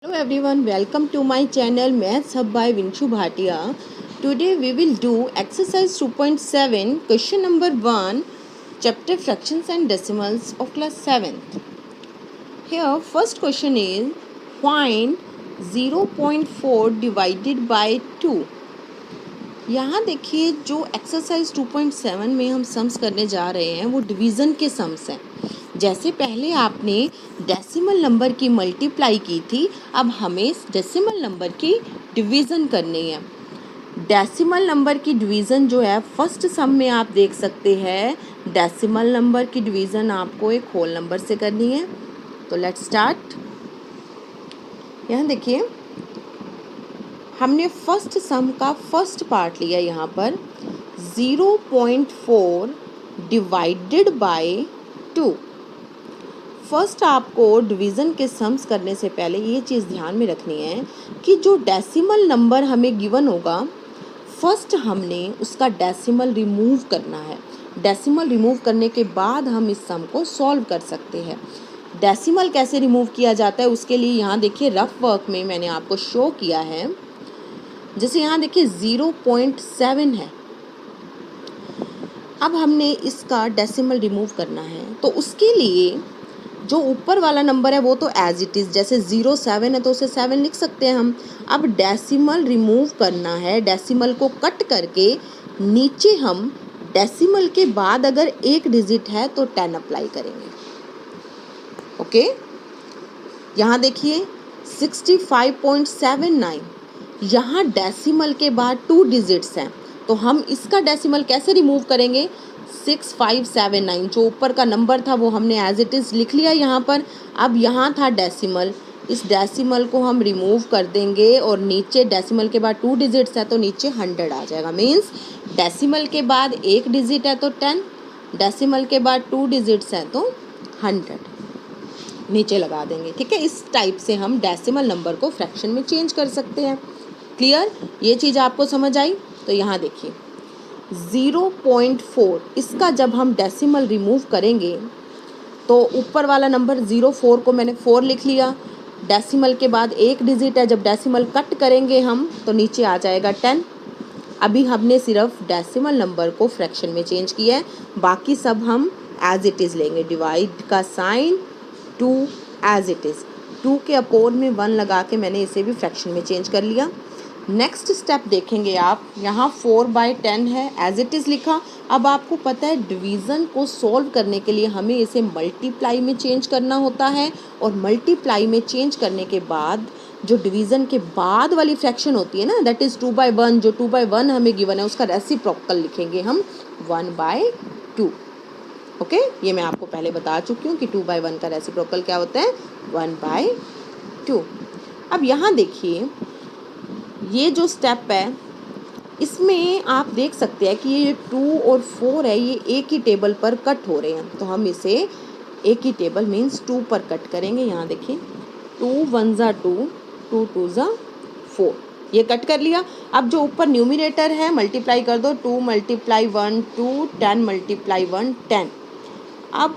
Hello everyone, welcome to my channel Maths Hub by Vinshu Bhatia. Today we will do exercise 2.7 question number 1 chapter fractions and decimals of class 7th. Here first question is find 0.4 divided by 2. यहाँ देखिए जो exercise 2.7 में हम sums करने जा रहे हैं वो डिवीज़न के सम्स हैं. जैसे पहले आपने डेसिमल नंबर की मल्टीप्लाई की थी, अब हमें डेसिमल नंबर की डिवीज़न करनी है. डेसिमल नंबर की डिवीज़न जो है फर्स्ट सम में आप देख सकते हैं. डेसिमल नंबर की डिवीज़न आपको एक होल नंबर से करनी है. तो लेट्स स्टार्ट. यहाँ देखिए हमने फर्स्ट सम का फर्स्ट पार्ट लिया. यहाँ पर 0.4 डिवाइडेड बाय 2. फर्स्ट आपको डिवीज़न के सम्स करने से पहले ये चीज़ ध्यान में रखनी है कि जो डेसिमल नंबर हमें गिवन होगा फर्स्ट हमने उसका डेसिमल रिमूव करना है. डेसिमल रिमूव करने के बाद हम इस सम को सॉल्व कर सकते हैं. डेसिमल कैसे रिमूव किया जाता है उसके लिए यहाँ देखिए रफ वर्क में मैंने आपको शो किया है. जैसे यहाँ देखिए 0.7 है. अब हमने इसका डेसिमल रिमूव करना है तो उसके लिए जो ऊपर वाला नंबर है वो तो एज इट इज़, जैसे 0.7 है तो उसे 7 लिख सकते हैं हम. अब डेसिमल रिमूव करना है. डेसिमल को कट करके नीचे हम डेसिमल के बाद अगर एक डिजिट है तो 10 अप्लाई करेंगे. ओके, यहाँ देखिए 65.79. यहाँ डेसिमल के बाद 2 डिजिट्स हैं तो हम इसका डेसिमल कैसे रिमूव करेंगे. 6579 जो ऊपर का नंबर था वो हमने एज इट इज़ लिख लिया यहाँ पर. अब यहाँ था डेसिमल, इस डेसिमल को हम रिमूव कर देंगे और नीचे डेसिमल के बाद 2 डिजिट्स है तो नीचे 100 आ जाएगा. मीन्स डेसिमल के बाद एक डिजिट है तो 10, डेसिमल के बाद 2 डिजिट्स हैं तो 100 नीचे लगा देंगे. ठीक है, इस टाइप से हम डेसिमल नंबर को फ्रैक्शन में चेंज कर सकते हैं. क्लियर, ये चीज़ आपको समझ आई. तो यहाँ देखिए 0.4 इसका जब हम डेसिमल रिमूव करेंगे तो ऊपर वाला नंबर 0.4 को मैंने 4 लिख लिया. डेसिमल के बाद एक डिजिट है, जब डेसिमल कट करेंगे हम तो नीचे आ जाएगा 10. अभी हमने सिर्फ डेसिमल नंबर को फ्रैक्शन में चेंज किया है, बाकी सब हम एज इट इज़ लेंगे. डिवाइड का साइन 2 एज इट इज़, 2 के अपोन में 1 लगा के मैंने इसे भी फ्रैक्शन में चेंज कर लिया. नेक्स्ट स्टेप देखेंगे आप, यहाँ 4/10 है एज इट इज़ लिखा. अब आपको पता है डिवीज़न को सॉल्व करने के लिए हमें इसे मल्टीप्लाई में चेंज करना होता है और मल्टीप्लाई में चेंज करने के बाद जो डिवीज़न के बाद वाली फ्रैक्शन होती है ना, दैट इज़ 2/1. जो 2/1 हमें गिवन है उसका रेसिप्रोकल लिखेंगे हम 1/2. ओके, ये मैं आपको पहले बता चुकी हूँ कि 2/1 का रेसिप्रोकल क्या होता है 1/2. अब यहाँ देखिए ये जो स्टेप है इसमें आप देख सकते हैं कि ये 2 और 4 है ये एक ही टेबल पर कट हो रहे हैं तो हम इसे एक ही टेबल मीन्स 2 पर कट करेंगे. यहाँ देखिए 2 1 ज़ा 2, 2 2 ज़ा 4, ये कट कर लिया. अब जो ऊपर न्यूमिनेटर है मल्टीप्लाई कर दो. 2 × 1 2, 10 × 1 10. अब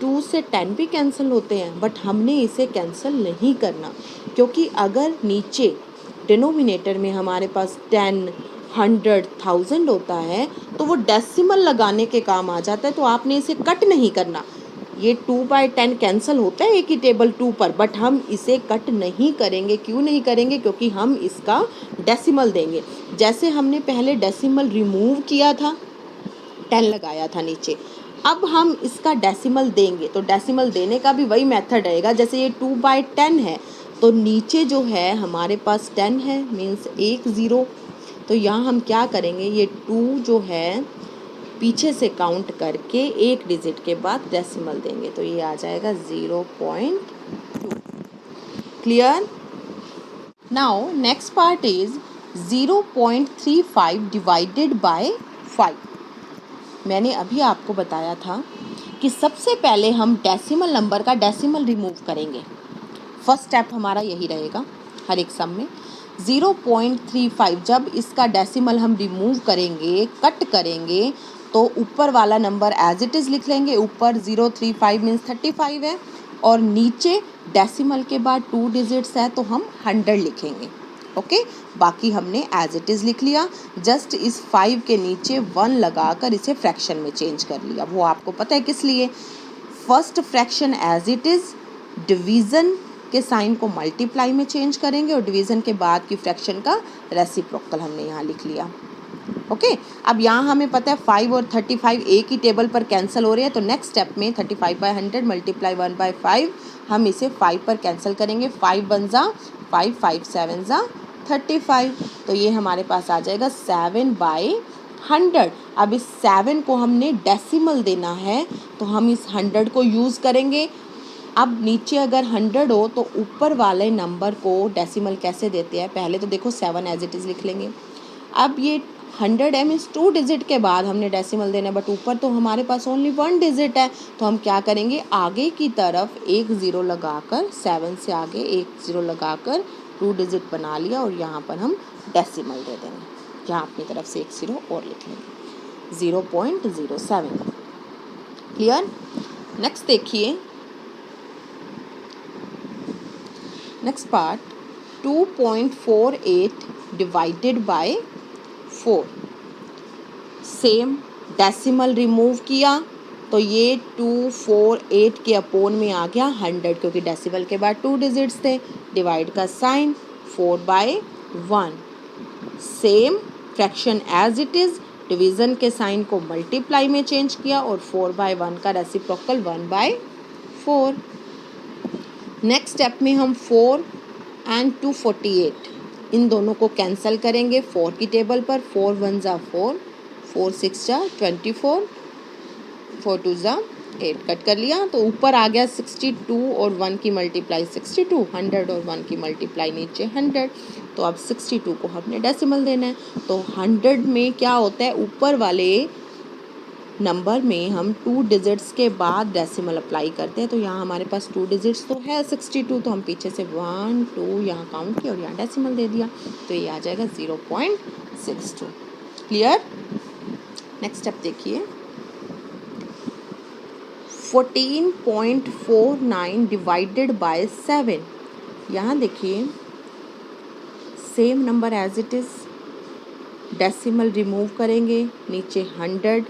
2 से 10 भी कैंसिल होते हैं बट हमने इसे कैंसिल नहीं करना क्योंकि अगर नीचे डिनोमिनेटर में हमारे पास 10, 100, 1000 होता है तो वो डेसिमल लगाने के काम आ जाता है. तो आपने इसे कट नहीं करना. ये 2/10 कैंसिल होता है एक ही टेबल 2 पर, बट हम इसे कट नहीं करेंगे. क्यों नहीं करेंगे? क्योंकि हम इसका डेसिमल देंगे. जैसे हमने पहले डेसिमल रिमूव किया था 10 लगाया था नीचे, अब हम इसका डेसिमल देंगे तो डेसिमल देने का भी वही मेथड रहेगा. जैसे ये 2/10 है तो नीचे जो है हमारे पास 10 है मीन्स 1 0. तो यहाँ हम क्या करेंगे, ये 2 जो है पीछे से काउंट करके एक डिजिट के बाद डेसिमल देंगे तो ये आ जाएगा 0.2. Clear. Now next part is 0.35 divided by 5. मैंने अभी आपको बताया था कि सबसे पहले हम डेसिमल नंबर का डेसिमल रिमूव करेंगे. फर्स्ट स्टेप हमारा यही रहेगा हर एक सम में. 0.35 जब इसका डेसिमल हम रिमूव करेंगे, कट करेंगे तो ऊपर वाला नंबर एज इट इज़ लिख लेंगे. ऊपर 0.35 मीन्स 35 है और नीचे डेसिमल के बाद 2 डिजिट्स है तो हम 100 लिखेंगे। ओके, बाकी हमने एज इट इज़ लिख लिया। जस्ट इस 5 के नीचे 1 लगाकर इसे फ्रैक्शन में चेंज कर लिया। वो आपको पता है किस लिए, first fraction as it is, division के साइन को मल्टीप्लाई में चेंज करेंगे और डिवीज़न के बाद की फ्रैक्शन का रेसिप्रोकल हमने यहाँ लिख लिया। ओके, अब यहाँ हमें पता है 5 और 35 एक ही टेबल पर कैंसिल हो रहे हैं, तो नेक्स्ट स्टेप में 35/100 मल्टीप्लाई 1/5 हम इसे 5 पर कैंसिल करेंगे। 5 1 जा 5, 5 7 जा 35, तो ये हमारे पास आ जाएगा 7/100। अब इस 7 को हमने डेसिमल देना है तो हम इस 100 को यूज़ करेंगे। अब नीचे अगर 100 हो तो ऊपर वाले नंबर को डेसिमल कैसे देते हैं, पहले तो देखो 7 एज इट इज़ लिख लेंगे। अब ये 100 है मीन्स 2 डिजिट के बाद हमने डेसिमल देना है, बट ऊपर तो हमारे पास ओनली 1 डिजिट है, तो हम क्या करेंगे, आगे की तरफ एक ज़ीरो लगाकर, 7 से आगे एक ज़ीरो लगाकर 2 डिजिट बना लिया और यहाँ पर हम डेसिमल दे देंगे। यहाँ अपनी तरफ से एक ज़ीरो और लिख लेंगे, 0.07। क्लियर। नेक्स्ट देखिए, next part, 2.48 divided by 4। Same decimal remove किया तो ये 248 के अपोन में आ गया 100, क्योंकि डेसिमल के बाद 2 डिजिट्स थे। डिवाइड का sign 4/1। Same fraction as it is, division के साइन को मल्टीप्लाई में चेंज किया और 4/1 का रेसिप्रोकल 1/4। नेक्स्ट स्टेप में हम 4 एंड 248 इन दोनों को कैंसिल करेंगे 4 की टेबल पर। 4 1 जा 4, 4 6 जा 24, 4 2 जा 8, कट कर लिया तो ऊपर आ गया 62 और 1 की मल्टीप्लाई 62, 100 और 1 की मल्टीप्लाई नीचे 100। तो अब 62 को हमने डेसिमल देना है, तो 100 में क्या होता है, ऊपर वाले नंबर में हम 2 डिजिट्स के बाद डेसिमल अप्लाई करते हैं, तो यहाँ हमारे पास 2 डिजिट्स तो है 62, तो हम पीछे से 1 2 यहाँ काउंट किया और यहाँ डेसिमल दे दिया, तो ये आ जाएगा 0.62। क्लियर। नेक्स्ट स्टेप देखिए, 14.49 डिवाइडेड बाय 7। यहाँ देखिए same number as it is, decimal remove करेंगे, नीचे 100,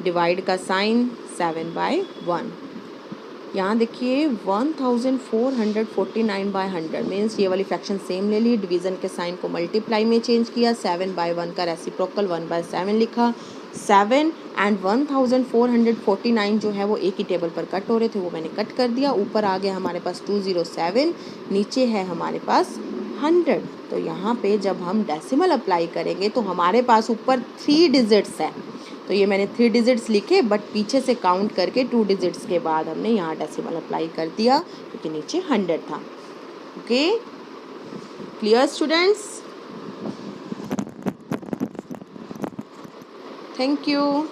डिवाइड का साइन 7/1। यहाँ देखिए 1449/100 मीन्स ये वाली फ्रैक्शन सेम ले ली, डिवीज़न के साइन को मल्टीप्लाई में चेंज किया, 7/1 का रेसिप्रोकल 1/7 लिखा। 7 एंड 1449 जो है वो एक ही टेबल पर कट हो रहे थे, वो मैंने कट कर दिया। ऊपर आ गया हमारे पास 207, नीचे है हमारे पास 100। तो यहाँ पे जब हम डेसिमल अप्लाई करेंगे तो हमारे पास ऊपर 3 डिजिट्स है, तो ये मैंने 3 डिजिट्स लिखे, बट पीछे से काउंट करके 2 डिजिट्स के बाद हमने यहाँ डेसिमल अप्लाई कर दिया क्योंकि नीचे 100 था। Okay, clear students, thank you.